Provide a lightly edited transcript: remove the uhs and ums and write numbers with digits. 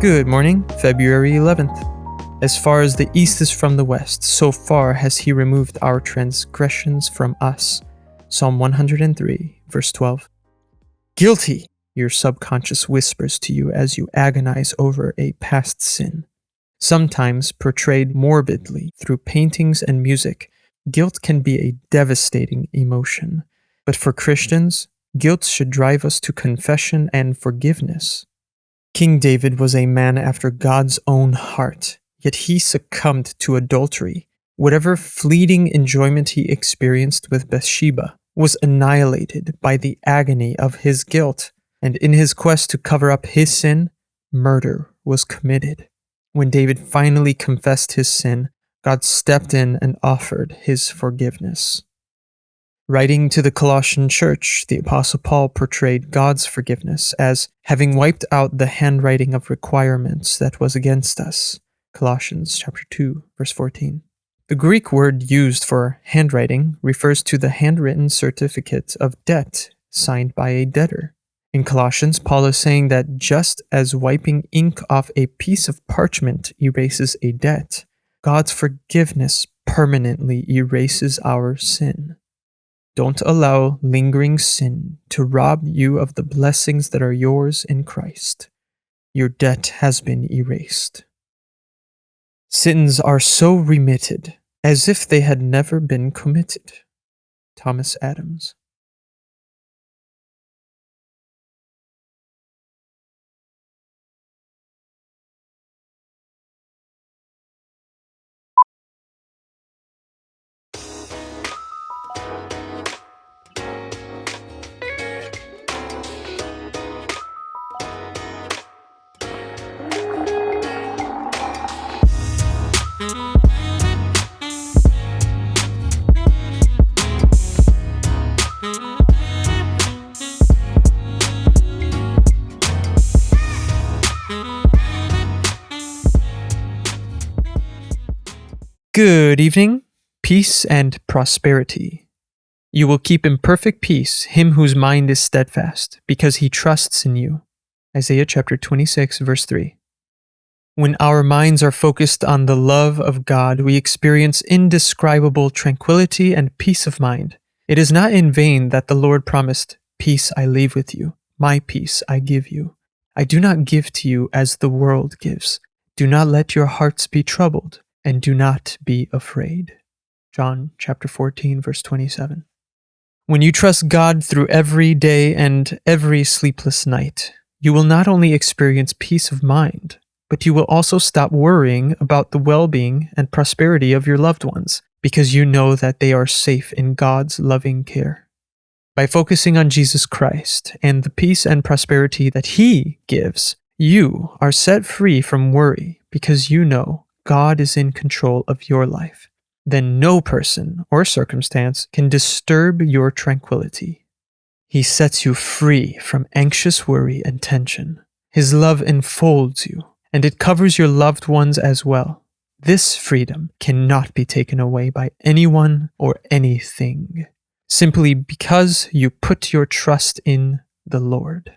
Good morning, February 11th. As far as the east is from the west, so far has he removed our transgressions from us. Psalm 103, verse 12. Guilty, your subconscious whispers to you as you agonize over a past sin. Sometimes portrayed morbidly through paintings and music, guilt can be a devastating emotion. But for Christians, guilt should drive us to confession and forgiveness. King David was a man after God's own heart, yet he succumbed to adultery. Whatever fleeting enjoyment he experienced with Bathsheba was annihilated by the agony of his guilt, and in his quest to cover up his sin, murder was committed. When David finally confessed his sin, God stepped in and offered his forgiveness. Writing to the Colossian church, the Apostle Paul portrayed God's forgiveness as having wiped out the handwriting of requirements that was against us. Colossians chapter 2, verse 14. The Greek word used for handwriting refers to the handwritten certificate of debt signed by a debtor. In Colossians, Paul is saying that just as wiping ink off a piece of parchment erases a debt, God's forgiveness permanently erases our sin. Don't allow lingering sin to rob you of the blessings that are yours in Christ. Your debt has been erased. Sins are so remitted as if they had never been committed. Thomas Adams. Good evening, peace and prosperity. You will keep in perfect peace him whose mind is steadfast, because he trusts in you. Isaiah chapter 26, verse 3. When our minds are focused on the love of God, we experience indescribable tranquility and peace of mind. It is not in vain that the Lord promised, "Peace I leave with you, my peace I give you. I do not give to you as the world gives. Do not let your hearts be troubled, and do not be afraid." John chapter 14, verse 27. When you trust God through every day and every sleepless night, you will not only experience peace of mind, but you will also stop worrying about the well-being and prosperity of your loved ones, because you know that they are safe in God's loving care. By focusing on Jesus Christ and the peace and prosperity that He gives, you are set free from worry because you know God is in control of your life. Then no person or circumstance can disturb your tranquility. He sets you free from anxious worry and tension. His love enfolds you, and it covers your loved ones as well. This freedom cannot be taken away by anyone or anything, simply because you put your trust in the Lord.